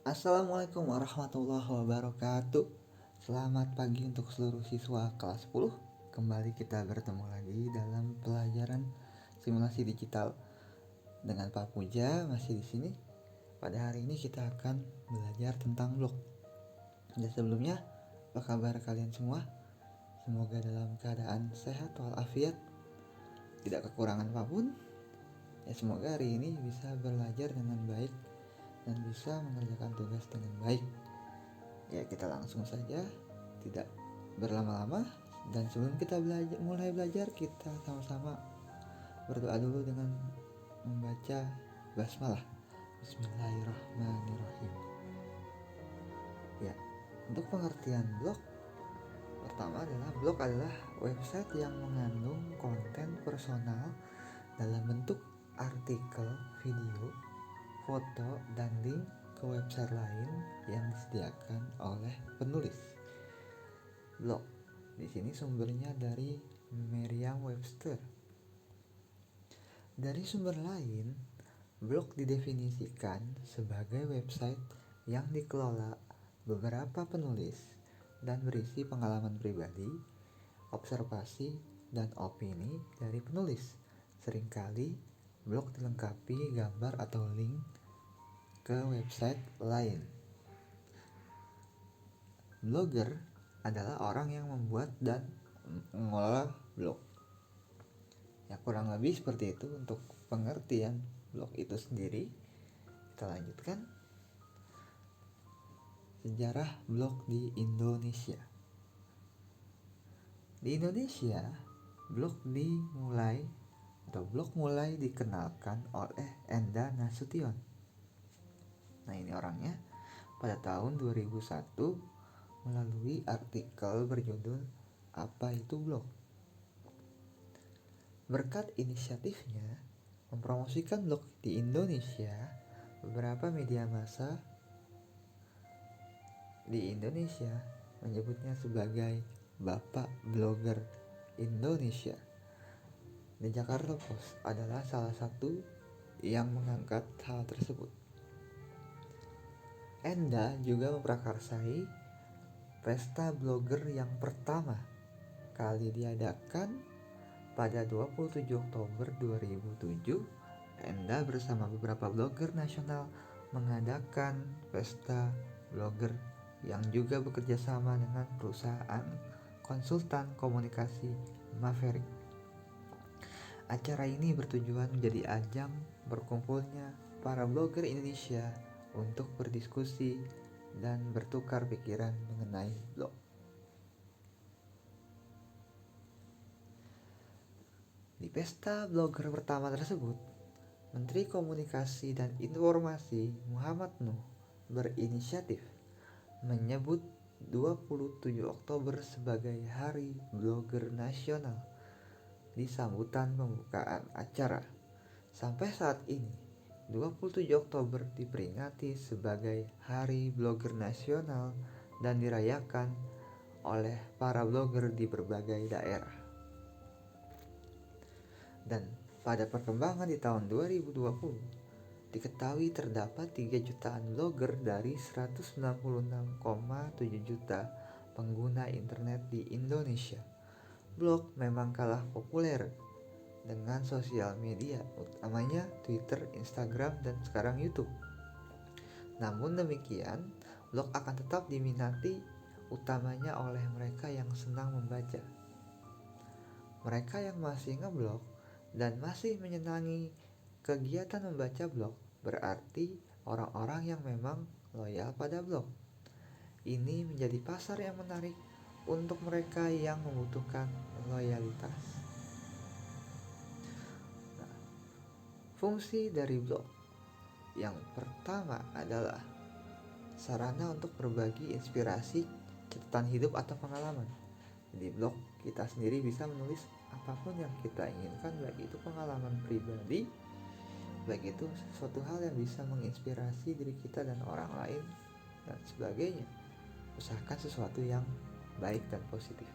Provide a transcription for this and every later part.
Assalamualaikum warahmatullahi wabarakatuh. Selamat pagi untuk seluruh siswa kelas 10. Kembali kita bertemu lagi dalam pelajaran simulasi digital dengan Pak Puja masih di sini. Pada hari ini kita akan belajar tentang blog. Dan sebelumnya, apa kabar kalian semua? Semoga dalam keadaan sehat walafiat, tidak kekurangan apapun. Ya, semoga hari ini bisa belajar dengan baik dan bisa mengerjakan tugas dengan baik. Ya, kita langsung saja, tidak berlama-lama. Dan sebelum kita mulai belajar, kita sama-sama berdoa dulu dengan membaca basmalah. Bismillahirrahmanirrahim. Ya, untuk pengertian blog, pertama adalah blog adalah website yang mengandung konten personal dalam bentuk artikel, video, foto, dan link ke website lain yang disediakan oleh penulis. Blog di sini sumbernya dari Merriam-Webster. Dari sumber lain, blog didefinisikan sebagai website yang dikelola beberapa penulis dan berisi pengalaman pribadi, observasi, dan opini dari penulis. Seringkali blog dilengkapi gambar atau link ke website lain. Blogger adalah orang yang membuat dan mengelola blog. Ya, kurang lebih seperti itu untuk pengertian blog itu sendiri. Kita lanjutkan. Sejarah blog di Indonesia. Di Indonesia, blog mulai dikenalkan oleh Enda Nasution. Nah, ini orangnya pada tahun 2001 melalui artikel berjudul "Apa itu Blog?". Berkat inisiatifnya mempromosikan blog di Indonesia, beberapa media massa di Indonesia menyebutnya sebagai Bapak Blogger Indonesia. The Jakarta Post adalah salah satu yang mengangkat hal tersebut. Enda juga memprakarsai pesta blogger yang pertama kali diadakan pada 27 Oktober 2007. Enda bersama beberapa blogger nasional mengadakan pesta blogger yang juga bekerja sama dengan perusahaan konsultan komunikasi Maverick. Acara ini bertujuan menjadi ajang berkumpulnya para blogger Indonesia untuk berdiskusi dan bertukar pikiran mengenai blog. Di pesta blogger pertama tersebut, Menteri Komunikasi dan Informasi Muhammad Nuh berinisiatif menyebut 27 Oktober sebagai Hari Blogger Nasional di sambutan pembukaan acara. Sampai saat ini, 27 Oktober diperingati sebagai Hari Blogger Nasional dan dirayakan oleh para blogger di berbagai daerah. Dan pada perkembangan di tahun 2020, diketahui terdapat 3 jutaan blogger dari 196,7 juta pengguna internet di Indonesia. Blog memang kalah populer dengan sosial media, utamanya Twitter, Instagram, dan sekarang YouTube. Namun demikian, blog akan tetap diminati utamanya oleh mereka yang senang membaca. Mereka yang masih ngeblog dan masih menyenangi kegiatan membaca blog berarti orang-orang yang memang loyal pada blog. Ini menjadi pasar yang menarik untuk mereka yang membutuhkan loyalitas. Nah, fungsi dari blog yang pertama adalah sarana untuk berbagi inspirasi, catatan hidup, atau pengalaman. Di blog kita sendiri bisa menulis apapun yang kita inginkan, baik itu pengalaman pribadi, baik itu sesuatu hal yang bisa menginspirasi diri kita dan orang lain, dan sebagainya. Usahakan sesuatu yang baik dan positif.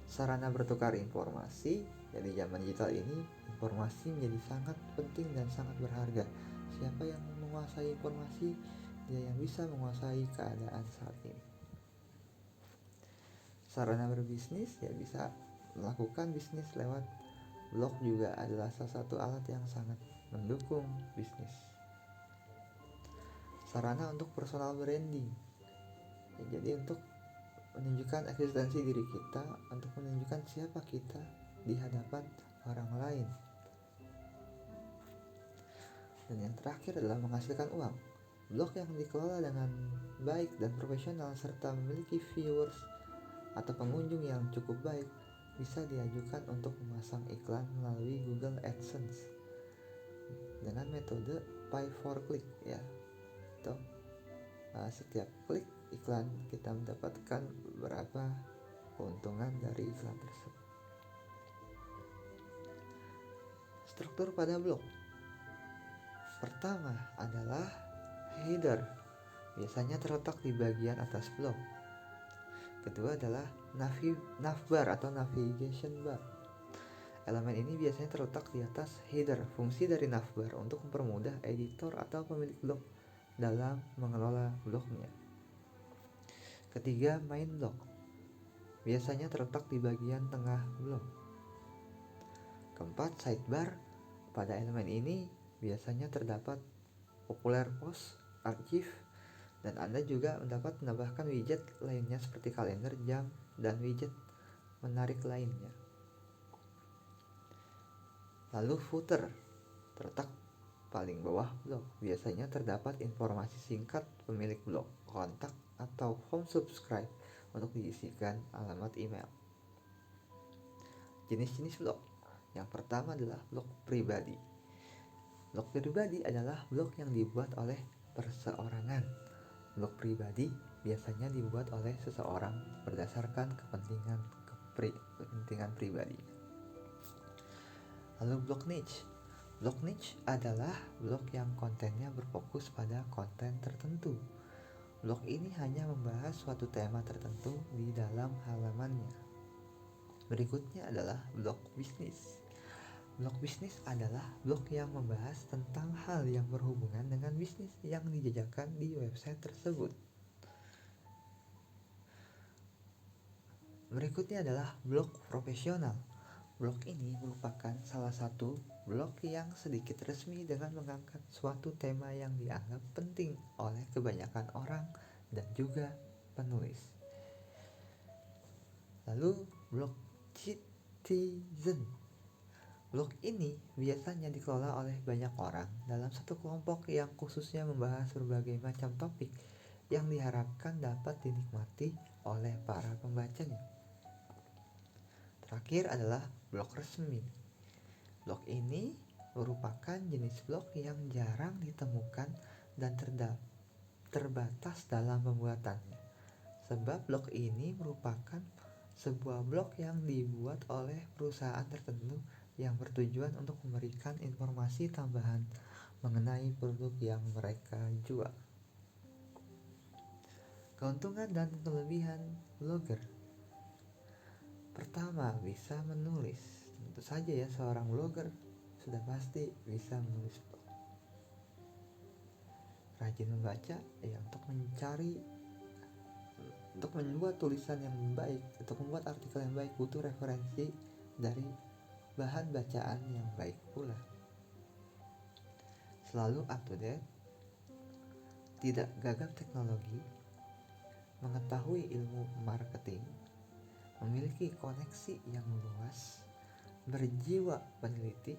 Sarana bertukar informasi. Jadi zaman digital ini, informasi menjadi sangat penting dan sangat berharga, Siapa yang menguasai informasi, dia yang bisa menguasai keadaan saat ini. Sarana berbisnis ya bisa melakukan bisnis lewat blog, juga adalah salah satu alat yang sangat mendukung bisnis. Sarana untuk personal branding ya, jadi untuk menunjukkan eksistensi diri kita, untuk menunjukkan siapa kita di hadapan orang lain. Dan yang terakhir adalah menghasilkan uang. Blog yang dikelola dengan baik dan profesional serta memiliki viewers atau pengunjung yang cukup baik bisa diajukan untuk memasang iklan melalui Google AdSense dengan metode pay per click ya. Atau setiap klik iklan kita mendapatkan berapa keuntungan dari iklan tersebut. Struktur pada blog. Pertama adalah header, biasanya terletak di bagian atas blog. Kedua adalah navbar atau navigation bar. Elemen ini biasanya terletak di atas header. Fungsi dari navbar untuk mempermudah editor atau pemilik blog dalam mengelola blognya. Ketiga, main blog, biasanya terletak di bagian tengah blog. Keempat, sidebar. Pada elemen ini biasanya terdapat populer post, archive, dan Anda juga dapat menambahkan widget lainnya seperti kalender, jam, dan widget menarik lainnya. Lalu footer, terletak paling bawah blog. Biasanya terdapat informasi singkat pemilik blog, kontak, atau home subscribe untuk diisikan alamat email. Jenis-jenis blog. Yang pertama adalah blog pribadi. Blog pribadi adalah blog yang dibuat oleh perseorangan. Blog pribadi biasanya dibuat oleh seseorang berdasarkan kepentingan pribadi. Lalu blog niche. Blog niche adalah blog yang kontennya berfokus pada konten tertentu. Blog ini hanya membahas suatu tema tertentu di dalam halamannya. Berikutnya adalah blog bisnis. Blog bisnis adalah blog yang membahas tentang hal yang berhubungan dengan bisnis yang dijajakan di website tersebut. Berikutnya adalah blog profesional. Blog ini merupakan salah satu blog yang sedikit resmi dengan mengangkat suatu tema yang dianggap penting oleh kebanyakan orang dan juga penulis. Lalu blog citizen. Blog ini biasanya dikelola oleh banyak orang dalam satu kelompok yang khususnya membahas berbagai macam topik yang diharapkan dapat dinikmati oleh para pembacanya. Terakhir adalah blog resmi. Blog ini merupakan jenis blog yang jarang ditemukan dan terbatas dalam pembuatannya. Sebab blog ini merupakan sebuah blog yang dibuat oleh perusahaan tertentu yang bertujuan untuk memberikan informasi tambahan mengenai produk yang mereka jual. Keuntungan dan kelebihan blogger. Pertama, bisa menulis. Tentu saja ya, seorang blogger sudah pasti bisa menulis blog. Rajin membaca ya, untuk membuat tulisan yang baik, untuk membuat artikel yang baik butuh referensi dari bahan bacaan yang baik pula. Selalu up to date, tidak gagap teknologi, mengetahui ilmu marketing, memiliki koneksi yang luas, berjiwa peneliti,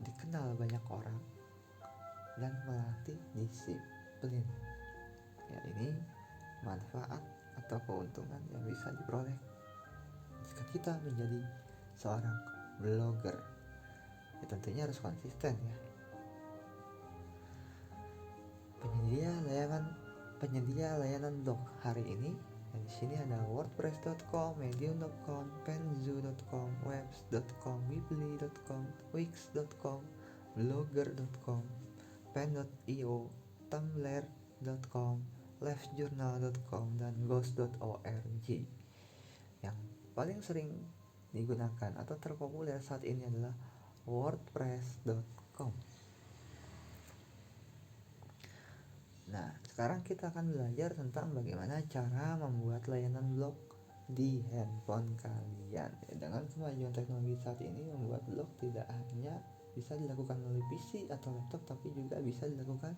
dikenal banyak orang, dan melatih disiplin. Ya, ini manfaat atau keuntungan yang bisa diperoleh jika kita menjadi seorang blogger. Ya, tentunya harus konsisten ya. Penyedia layanan blog hari ini. Dan di sini ada wordpress.com, medium.com, penzu.com, webs.com, weebly.com, wix.com, blogger.com, pen.io, tumblr.com, lifejournal.com, dan ghost.org. Yang paling sering digunakan atau terpopuler saat ini adalah wordpress.com. sekarang kita akan belajar tentang bagaimana cara membuat layanan blog di handphone kalian. Dengan kemajuan teknologi saat ini, membuat blog tidak hanya bisa dilakukan melalui PC atau laptop, tapi juga bisa dilakukan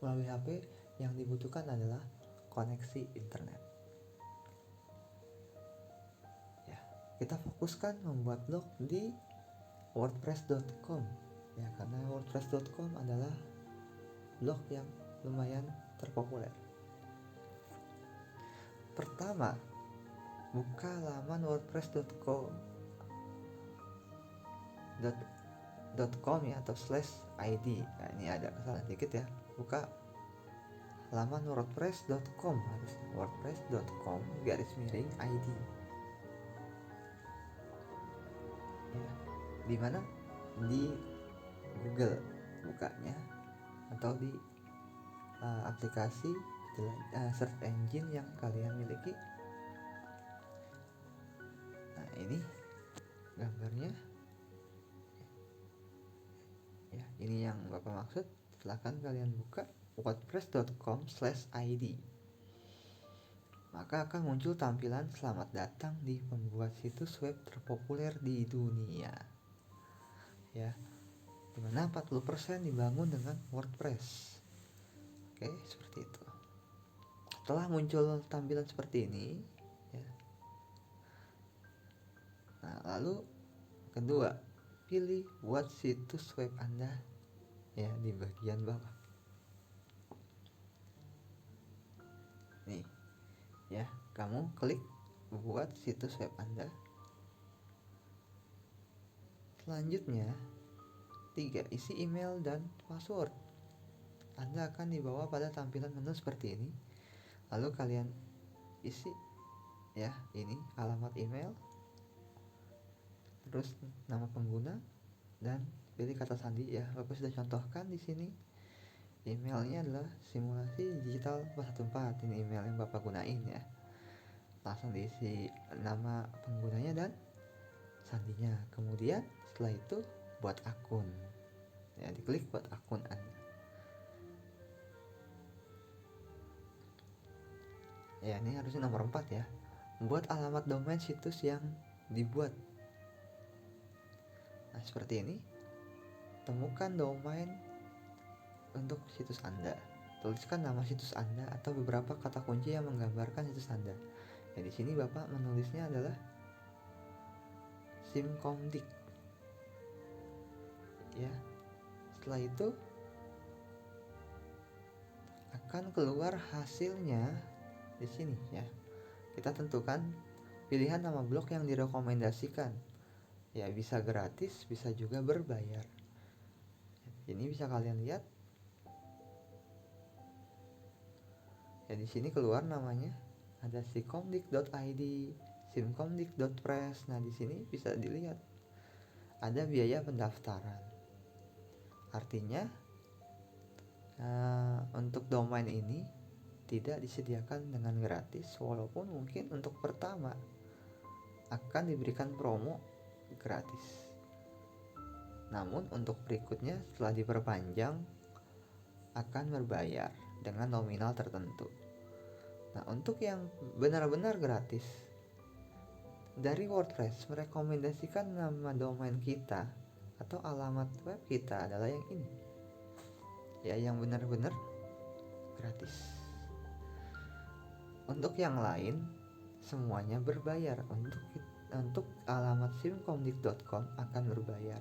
melalui HP. Yang dibutuhkan adalah koneksi internet. Ya, kita fokuskan membuat blog di wordpress.com ya, karena wordpress.com adalah blog yang lumayan terpopuler. Pertama, buka laman wordpress.com ya, atau /id. Nah, ini ada kesalahan dikit ya. Buka laman wordpress.com, harus wordpress.com/id ya. Di mana? Di Google bukanya, atau di aplikasi search engine yang kalian miliki. Nah, ini gambarnya ya, ini yang Bapak maksud. Silahkan kalian buka wordpress.com/id, maka akan muncul tampilan selamat datang di pembuat situs web terpopuler di dunia ya, dimana 40% dibangun dengan WordPress. Oke, seperti itu. Setelah muncul tampilan seperti ini ya, nah lalu kedua, pilih buat situs web Anda ya, di bagian bawah nih ya. Kamu klik buat situs web Anda. Selanjutnya 3, isi email dan password. Anda akan dibawa pada tampilan menu seperti ini. Lalu kalian isi ya, ini alamat email, terus nama pengguna, dan pilih kata sandi ya. Bapak sudah contohkan di sini. Emailnya adalah simulasi digital 414. Ini email yang Bapak gunain ya. Langsung diisi nama penggunanya dan sandinya. Kemudian setelah itu buat akun ya, diklik buat akun Anda ya. Ini harusnya nomor 4 ya. Buat alamat domain situs yang dibuat. Nah, seperti ini. Temukan domain untuk situs Anda. Tuliskan nama situs Anda atau beberapa kata kunci yang menggambarkan situs Anda. Ya, di sini Bapak menulisnya adalah simkomdik ya. Setelah itu akan keluar hasilnya di sini ya. Kita tentukan pilihan nama blog yang direkomendasikan. Ya, bisa gratis, bisa juga berbayar. Ini bisa kalian lihat. Ya, di sini keluar namanya, ada simkomdik.id, simkomdik.press. Nah, di sini bisa dilihat ada biaya pendaftaran. Artinya untuk domain ini tidak disediakan dengan gratis, walaupun mungkin untuk pertama akan diberikan promo gratis. Namun untuk berikutnya setelah diperpanjang akan berbayar dengan nominal tertentu. Nah, untuk yang benar-benar gratis, dari WordPress merekomendasikan nama domain kita atau alamat web kita adalah yang ini ya, yang benar-benar gratis. Untuk yang lain semuanya berbayar. Untuk alamat simkomdik.com akan berbayar.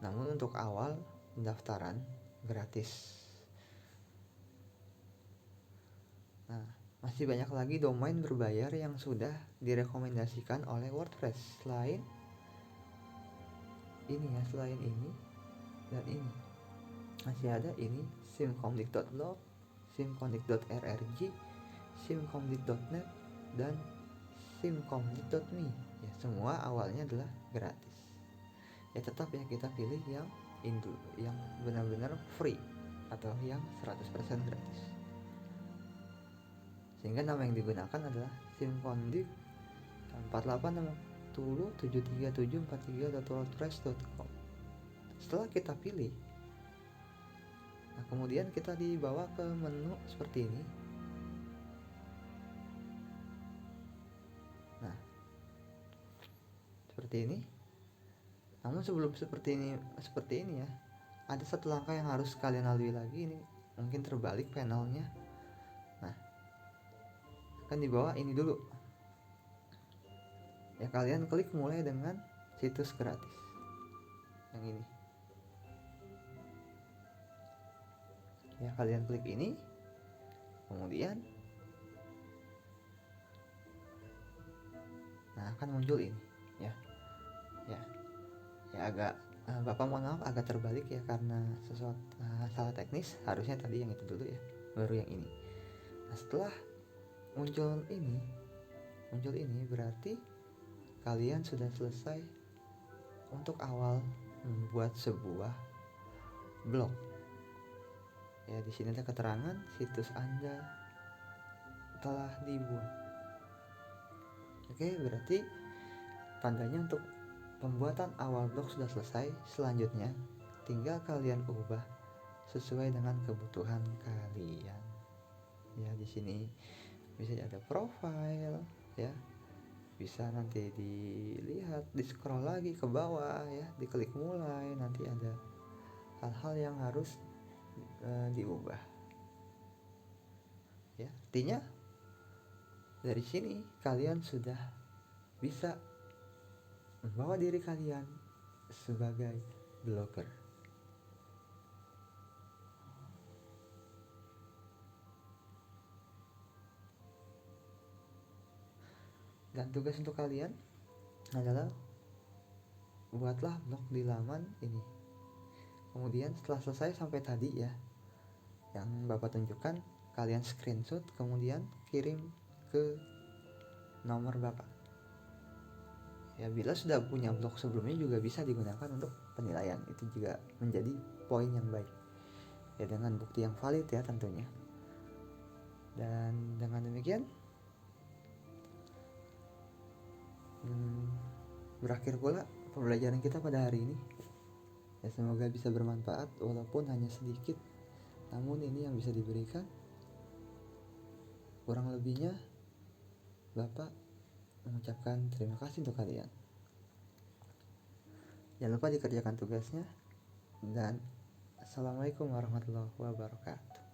Namun untuk awal pendaftaran gratis. Nah, masih banyak lagi domain berbayar yang sudah direkomendasikan oleh WordPress. Selain ini ya, selain ini dan ini masih ada ini simkomdik.log, simkomdik.rrg, simkomdik.net, dan simkomdik.me ya. Semua awalnya adalah gratis ya. Tetap ya, kita pilih yang yang benar-benar free atau yang 100% gratis, sehingga nama yang digunakan adalah simkomdik 48607374.wordpress.com. Setelah kita pilih, Nah, kemudian kita dibawa ke menu seperti ini. Nah, seperti ini. Namun sebelum seperti ini ya, ada satu langkah yang harus kalian lalui lagi. Ini mungkin terbalik panelnya. Nah, kan di bawah ini dulu ya, kalian klik mulai dengan situs gratis yang ini ya. Kalian klik ini, kemudian nah akan muncul ini ya. Agak Bapak mohon maaf agak terbalik ya, karena sesuatu salah teknis. Harusnya tadi yang itu dulu ya, baru yang ini. Nah, setelah muncul ini berarti kalian sudah selesai untuk awal membuat sebuah blog ya. Di sini ada keterangan situs Anda telah dibuat. Oke, berarti tandanya untuk pembuatan awal blog sudah selesai. Selanjutnya tinggal kalian ubah sesuai dengan kebutuhan kalian ya. Di sini bisa ada profile ya, bisa nanti dilihat, di scroll lagi ke bawah ya, diklik mulai, nanti ada hal-hal yang harus diubah ya. Artinya dari sini kalian sudah bisa membawa diri kalian sebagai blogger. Dan tugas untuk kalian adalah buatlah blog di laman ini. Kemudian setelah selesai sampai tadi ya, yang Bapak tunjukkan, kalian screenshot kemudian kirim ke nomor Bapak ya. Bila sudah punya blog sebelumnya juga bisa digunakan untuk penilaian. Itu juga menjadi poin yang baik ya, dengan bukti yang valid ya tentunya. Dan dengan demikian berakhir pula pembelajaran kita pada hari ini ya. Semoga bisa bermanfaat walaupun hanya sedikit, namun ini yang bisa diberikan. Kurang lebihnya Bapak mengucapkan terima kasih untuk kalian. Jangan lupa dikerjakan tugasnya, dan assalamualaikum warahmatullahi wabarakatuh.